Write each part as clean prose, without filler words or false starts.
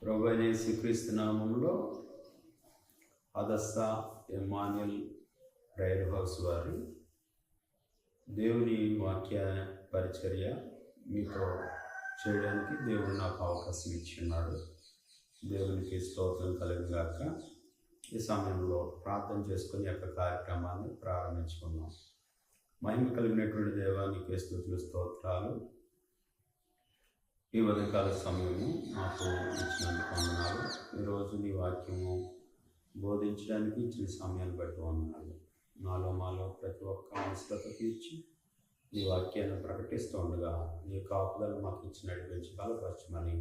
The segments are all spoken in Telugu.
ప్రభువైన యేసుక్రీస్తు నామములో అగస్తా ఎమ్మాన్యుయల్ ప్రేయర్ హౌస్ వారి దేవుని వాక్య పరిచర్య మీతో చేయడానికి దేవుడు నాకు అవకాశం ఇచ్చిన్నాడు. దేవునికి స్తోత్రం కలుగుగాక. ఈ సమయంలో ప్రార్థన చేసుకుని యొక్క కార్యక్రమాన్ని ప్రారంభించుకున్నాం. మహిమ కలిగినటువంటి దేవానికి స్తుతులు స్తోత్రాలు. ఈ ఉదయకాల సమయము నాకు ఇచ్చినందుకు వందనాలు. ఈరోజు నీ వాక్యము బోధించడానికి ఇచ్చిన సమయాన్ని బట్టి వందనాలు. మాలో ప్రతి ఒక్క అవసరత తీర్చి నీ వాక్యాన్ని ప్రకటిస్తూ ఉండగా నీ కాపుదలు మాకు ఇచ్చి నడిపించి బలపరచమని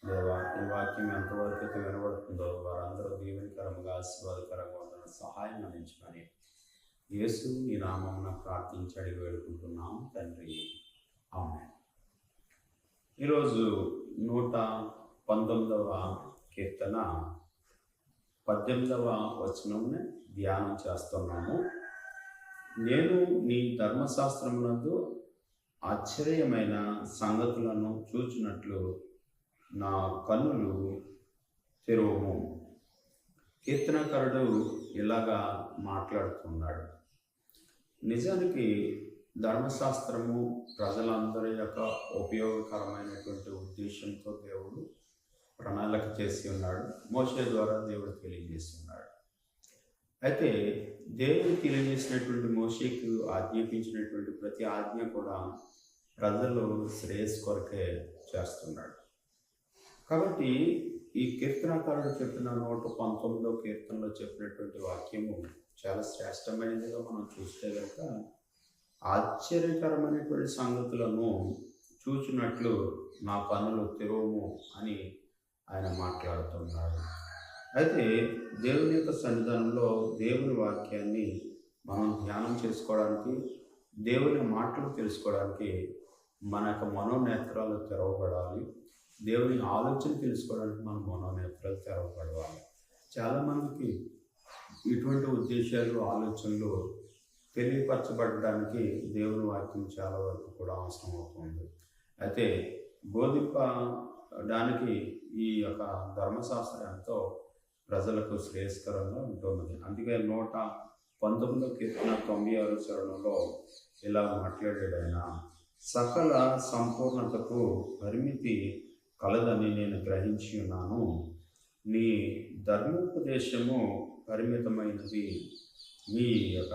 దేవా, ఈ వాక్యం ఎంతవరకు అయితే వినబడుతుందో వారందరూ దీవెనకరంగా ఆశీర్వాదకరంగా ఉన్న సహాయం అందించమని యేసు నీ నామమున ప్రార్థించి అడిగి వేడుకుంటున్నాము తండ్రి, ఆమేన్. ఈరోజు 119వ కీర్తన 18వ వచనంని ధ్యానం చేస్తున్నాము. నేను నీ ధర్మశాస్త్రమునందు ఆశ్చర్యమైన సంగతులను చూచినట్లు నా కన్నులు తెరువుము. కీర్తనకారుడు ఇలాగా మాట్లాడుతున్నాడు. నిజానికి ధర్మశాస్త్రము ప్రజలందరి యొక్క ఉపయోగకరమైనటువంటి ఉద్దేశంతో దేవుడు ప్రణాళిక చేసి ఉన్నాడు. మోషే ద్వారా దేవుడు తెలియజేసి ఉన్నాడు. అయితే దేవుడు తెలియజేసినటువంటి మోషేకు ఆజ్ఞాపించినటువంటి ప్రతి ఆజ్ఞ కూడా ప్రజలు శ్రేయస్ కొరకే చేస్తున్నాడు. కాబట్టి ఈ కీర్తనకారుడు చెప్పిన 119వ కీర్తనలో చెప్పినటువంటి వాక్యము చాలా శ్రేష్టమైనదిగా మనం చూస్తే కనుక ఆశ్చర్యకరమైనటువంటి సంగతులను చూచినట్లు నా కన్నులు తెరువుము అని ఆయన మాట్లాడుతున్నాడు. అయితే దేవుని యొక్క సన్నిధానంలో దేవుని వాక్యాన్ని మనం ధ్యానం చేసుకోవడానికి, దేవుని మాటలు తెలుసుకోవడానికి మన యొక్క మనోనేత్రాలు తెరవబడాలి. దేవుని ఆలోచన తెలుసుకోవడానికి మన మనోనేత్రాలు తెరవబడాలి. చాలామందికి ఇటువంటి ఉద్దేశాలు, ఆలోచనలు తెలియపరచబడడానికి దేవుని వాక్యం చాలా వరకు కూడా అవసరం అవుతుంది. అయితే బోధింపడానికి ఈ యొక్క ధర్మశాస్త్రం ఎంతో ప్రజలకు శ్రేయస్కరంగా ఉంటున్నది. అందుకే 119వ కీర్తన 96వ చరణంలో ఇలా మాట్లాడాడు ఆయన, సకల సంపూర్ణతకు పరిమితి కలదని నేను గ్రహించి ఉన్నాను. నీ ధర్మోపదేశము పరిమితమైనది. మీ యొక్క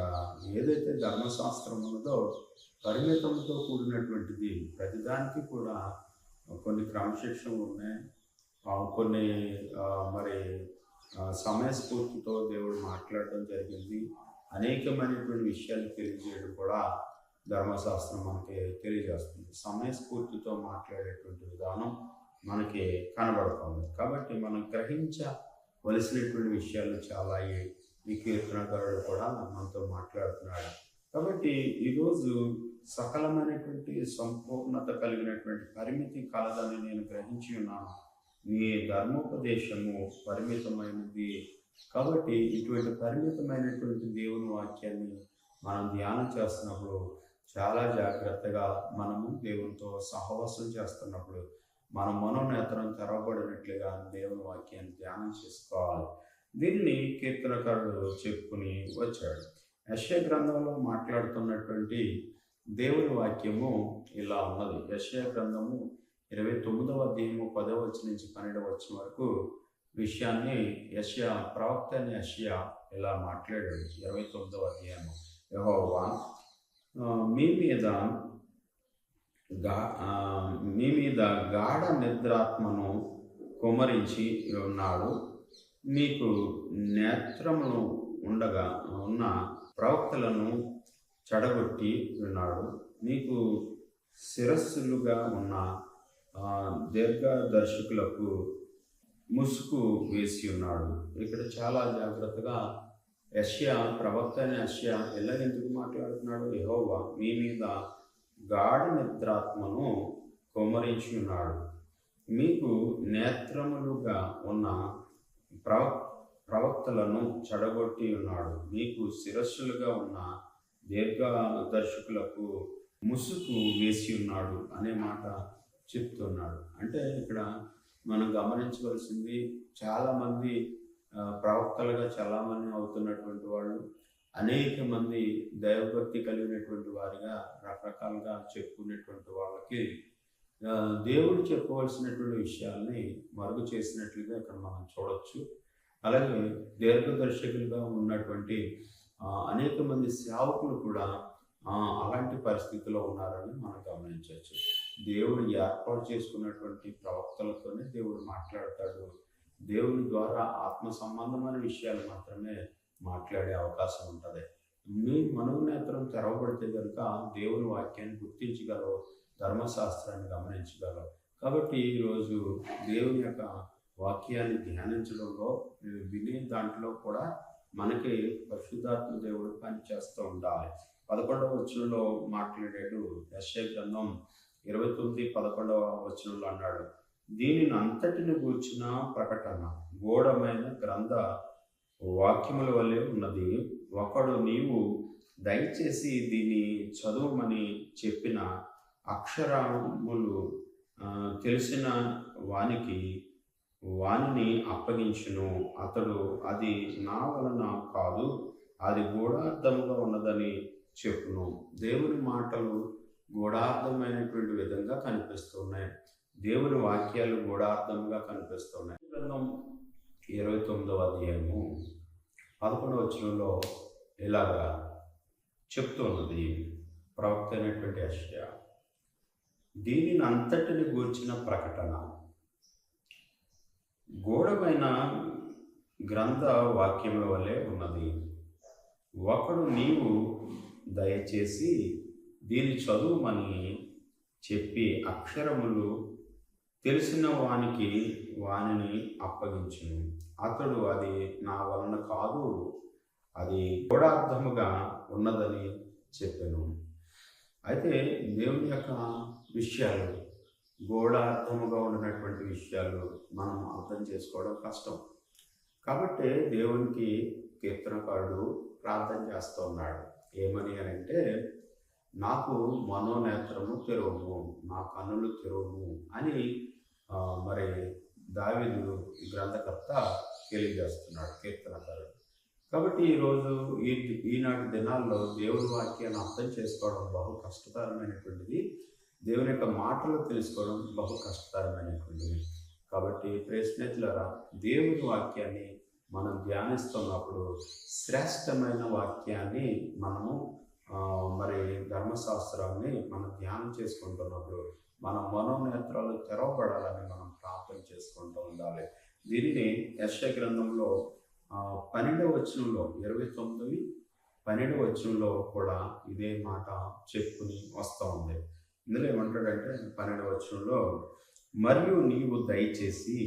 ఏదైతే ధర్మశాస్త్రం ఉన్నదో పరిమితంతో కూడినటువంటిది. ప్రతిదానికి కూడా కొన్ని క్రమశిక్షణలు ఉన్నాయి, కొన్ని మరి సమయస్ఫూర్తితో దేవుడు మాట్లాడటం జరిగింది. అనేకమైనటువంటి విషయాలు తెలియజేయడం కూడా ధర్మశాస్త్రం మనకి తెలియజేస్తుంది. సమయస్ఫూర్తితో మాట్లాడేటువంటి విధానం మనకి కనబడుతుంది. కాబట్టి మనం గ్రహించవలసినటువంటి విషయాలు చాలా ఈ కీర్తనకారుడు కూడా మనతో మాట్లాడుతున్నాడు. కాబట్టి ఈరోజు సకలమైనటువంటి సంపూర్ణత కలిగినటువంటి పరిమితి కలదని నేను గ్రహించి ఉన్నాను. నీ ధర్మోపదేశము పరిమితమైనది. కాబట్టి ఇటువంటి పరిమితమైనటువంటి దేవుని వాక్యాన్ని మనం ధ్యానం చేస్తున్నప్పుడు చాలా జాగ్రత్తగా మనము దేవునితో సహవాసం చేస్తున్నప్పుడు మన మనోనేత్రం తెరవబడినట్లుగా దేవుని వాక్యాన్ని ధ్యానం చేసుకోవాలి. దీన్ని కీర్తనకారుడు చెప్పుకుని వచ్చాడు. యెషయా గ్రంథంలో మాట్లాడుతున్నటువంటి దేవుని వాక్యము ఇలా ఉన్నది. యెషయా గ్రంథము 29వ అధ్యాయము 10వ వచనం నుంచి 12వ వచనం వరకు విషయాన్ని యెషయా ప్రవక్త అయిన యెషయా ఇలా మాట్లాడాడు. 29వ అధ్యాయము, యెహోవా మీ మీద గాఢ నిద్రాత్మను కుమ్మరించి ఉన్నాడు. నీకు నేత్రమును ఉండగా ఉన్న ప్రవక్తలను చెడగొట్టి ఉన్నాడు. నీకు శిరస్సులుగా ఉన్న దీర్ఘదర్శకులకు ముసుగు వేసి ఉన్నాడు. ఇక్కడ చాలా జాగ్రత్తగా యెషయా ప్రవక్త అయిన యెషయా ఎందుకు మాట్లాడుతున్నాడు? యెహోవా మీ మీద గాఢ నిద్రాత్మను కుమ్మరించి ఉన్నాడు. మీకు నేత్రములుగా ఉన్న ప్రవక్తలను చెడగొట్టి ఉన్నాడు. మీకు శిరస్సులుగా ఉన్న దీర్ఘదర్శకులకు ముసుగు వేసి ఉన్నాడు అనే మాట చెప్తున్నాడు. అంటే ఇక్కడ మనం గమనించవలసింది, చాలామంది ప్రవక్తలుగా చలామణి అవుతున్నటువంటి వాళ్ళు, అనేక మంది దైవభక్తి కలిగినటువంటి వారిగా రకరకాలుగా చెప్పుకునేటువంటి వాళ్ళకి దేవుడు చెప్పవలసినటువంటి విషయాల్ని మరుగు చేసినట్లుగా ఇక్కడ మనం చూడవచ్చు. అలాగే దీర్ఘదర్శకులుగా ఉన్నటువంటి అనేక మంది సేవకులు కూడా అలాంటి పరిస్థితిలో ఉన్నారని మనం గమనించవచ్చు. దేవుడు ఏర్పాటు చేసుకున్నటువంటి ప్రవక్తలతోనే దేవుడు మాట్లాడతాడు. దేవుని ద్వారా ఆత్మ సంబంధమైన విషయాలు మాత్రమే మాట్లాడే అవకాశం ఉంటుంది. మీ మనోనేత్రం తెరవబడితే కనుక దేవుని వాక్యాన్ని గుర్తించగలవు, ధర్మశాస్త్రాన్ని గమనించగలవు. కాబట్టి ఈరోజు దేవుని యొక్క వాక్యాన్ని ధ్యానించడంలో, వినే దాంట్లో కూడా మనకి పరిశుద్ధాత్మ దేవుడు పనిచేస్తూ ఉండాలి. 11వ వచనంలో మాట్లాడాడు. యెషయా గ్రంథం 29:11 వచనంలో అన్నాడు, దీనిని అంతటిని గూర్చిన ప్రకటన గూఢమైన గ్రంథ వాక్యముల వల్లే ఉన్నది. ఒకడు నీవు దయచేసి దీన్ని చదువుమని చెప్పిన అక్షరములు తెలిసిన వానిని అప్పగించును. అతడు అది నా వలన కాదు, అది గూఢార్థముగా ఉన్నదని చెప్పును. దేవుని మాటలు గూఢార్థమైనటువంటి విధంగా కనిపిస్తున్నాయి. దేవుని వాక్యాలు గూఢార్థంగా కనిపిస్తున్నాయి. గ్రంథం 29వ అధ్యాయము 11వ వచనంలో ఇలాగా చెప్తున్నది ప్రవక్త అయినటువంటి యెషయా, దీనిని అంతటిని గూర్చిన ప్రకటన గూఢమైన గ్రంథ వాక్యముల వలె ఉన్నది. ఒకడు నీవు దయచేసి దీన్ని చదువుమని చెప్పి అక్షరములు తెలిసిన వానిని అప్పగించును. అతడు అది నా వలన కాదు, అది గూఢార్థముగా ఉన్నదని చెప్పాను. అయితే దేవుని యొక్క విషయాలు, గూఢార్థముగా ఉన్నటువంటి విషయాలు మనం అర్థం చేసుకోవడం కష్టం. కాబట్టి దేవునికి కీర్తనకారుడు ప్రార్థన చేస్తూ ఉన్నాడు. ఏమని అంటే, నాకు మనోనేత్రము తెరవుము, నా కన్నులు తెరవుము అని మరి దావీదు గ్రంథకర్త తెలియజేస్తున్నాడు, కీర్తనకారుడు. కాబట్టి ఈరోజు ఈనాటి దినాల్లో దేవుని వాక్యాన్ని అర్థం చేసుకోవడం బహు కష్టతరమైనటువంటిది. దేవుని యొక్క మాటలు తెలుసుకోవడం బహు కష్టతరమైనటువంటిది. కాబట్టి ప్రియ స్నేహితులారా, దేవుని వాక్యాన్ని మనం ధ్యానిస్తున్నప్పుడు శ్రేష్టమైన వాక్యాన్ని మనము మరి ధర్మశాస్త్రాన్ని మనం ధ్యానం చేసుకుంటున్నప్పుడు మన మనోనేత్రాలు తెరవబడాలని మనం ప్రార్థన చేసుకుంటూ ఉండాలి. దీనిని యెషయా గ్రంథంలో 12వ వచనంలో 29:12 వచనంలో కూడా ఇదే మాట చెప్పుకుని వస్తూ ఉంది. ఇందులో ఏమంటాడంటే 12వ వచనంలో, మరియు నీవు దయచేసి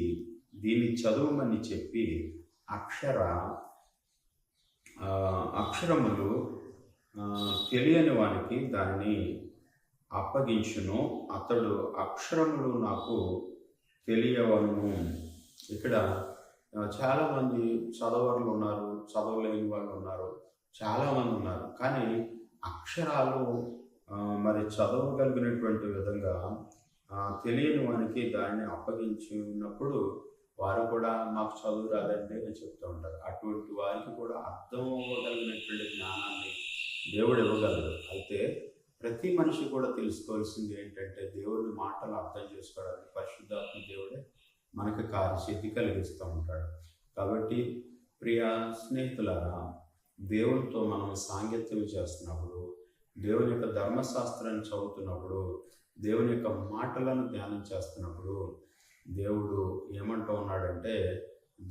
దీన్ని చదువుమని చెప్పి అక్షరములు తెలియని వానికి దానిని అప్పగించును. అతడు అక్షరములు నాకు తెలియవను. ఇక్కడ చాలామంది చదవర్లు ఉన్నారు, చదవలేని వాళ్ళు ఉన్నారు, చాలామంది ఉన్నారు. కానీ అక్షరాలు మరి చదవగలిగినటువంటి విధంగా తెలియని వానికి దాన్ని అప్పగించినప్పుడు వారు కూడా మాకు చదువు రాదండి అని చెప్తూ ఉంటారు. అటువంటి వారికి కూడా అర్థం అవ్వగలిగినటువంటి జ్ఞానాన్ని దేవుడు ఇవ్వగలడు. అయితే ప్రతి మనిషి కూడా తెలుసుకోవాల్సింది ఏంటంటే, దేవుని మాటలు అర్థం చేసుకోవడానికి పరిశుద్ధాత్మ దేవుడే మనకు కార్యసిద్ధి కలిగిస్తూ ఉంటాడు. కాబట్టి ప్రియ స్నేహితులారా, దేవునితో మనం సాంగత్యం చేస్తున్నప్పుడు, దేవుని యొక్క ధర్మశాస్త్రాన్ని చదువుతున్నప్పుడు, దేవుని యొక్క మాటలను ధ్యానం చేస్తున్నప్పుడు దేవుడు ఏమంటూ ఉన్నాడంటే,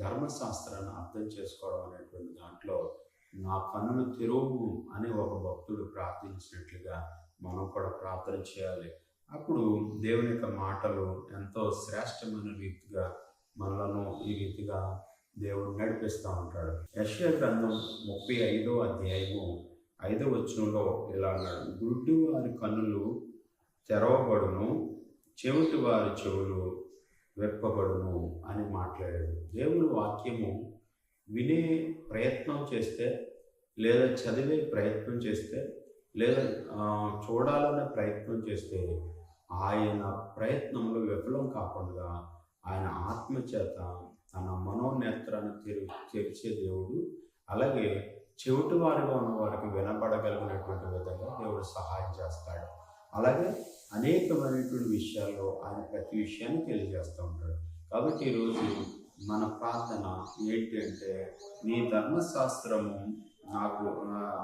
ధర్మశాస్త్రాన్ని అర్థం చేసుకోవడం అనేటువంటి దాంట్లో నా కన్నులు తెరువు అని ఒక భక్తుడు ప్రార్థించినట్లుగా మనం కూడా ప్రార్థన చేయాలి. అప్పుడు దేవుని యొక్క మాటలు ఎంతో శ్రేష్టమైన రీతిగా మనలను ఈ రీతిగా దేవుడు నడిపిస్తూ ఉంటాడు. యెషయా గ్రంథం 35వ అధ్యాయము 5వ వచనంలో ఇలా అన్నాడు, గుడ్డి వారి కన్నులు తెరవబడును, చెవిటి వారి చెవులు వెప్పబడును అని మాట్లాడాడు. దేవుని వాక్యము వినే ప్రయత్నం చేస్తే, లేదా చదివే ప్రయత్నం చేస్తే, లేదా చూడాలనే ప్రయత్నం చేస్తే ఆయన ప్రయత్నంలో విఫలం కాకుండా ఆయన ఆత్మ చేత తన మనోనేత్రాన్ని తెరిచే దేవుడు. అలాగే చెవిటి వారిగా ఉన్న వారికి వినపడగలిగినటువంటి విధంగా దేవుడు సహాయం చేస్తాడు. అలాగే అనేకమైనటువంటి విషయాల్లో ఆయన ప్రతి విషయాన్ని తెలియజేస్తూ ఉంటాడు. కాబట్టి ఈరోజు మన ప్రార్థన ఏంటి అంటే, నీ ధర్మశాస్త్రము నాకు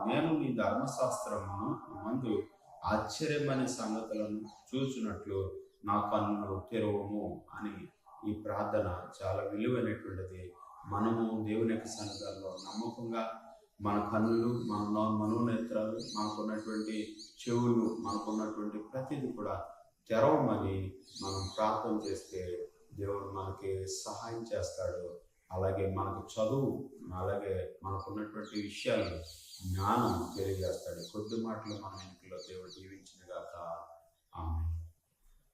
నేను నీ ధర్మశాస్త్రమును మందు ఆశ్చర్యమైన సంగతులను చూసినట్లు నా కన్నులు తెరవము అని ఈ ప్రార్థన చాలా విలువైనటువంటిది. మనము దేవుని యొక్క సన్నిధానంలో నమ్మకంగా మన కన్నులు, మన మనోనేత్రాలు, మనకున్నటువంటి చెవులు, మనకున్నటువంటి ప్రతిదీ కూడా తెరవమని మనం ప్రార్థన చేస్తే దేవుడు మనకి సహాయం చేస్తాడు. అలాగే మనకు చదువు, అలాగే మనకున్నటువంటి విషయాలు జ్ఞానం తెలియజేస్తాడు. కొద్ది మాటలు మన ఇంట్లో దేవుడు దీవించిన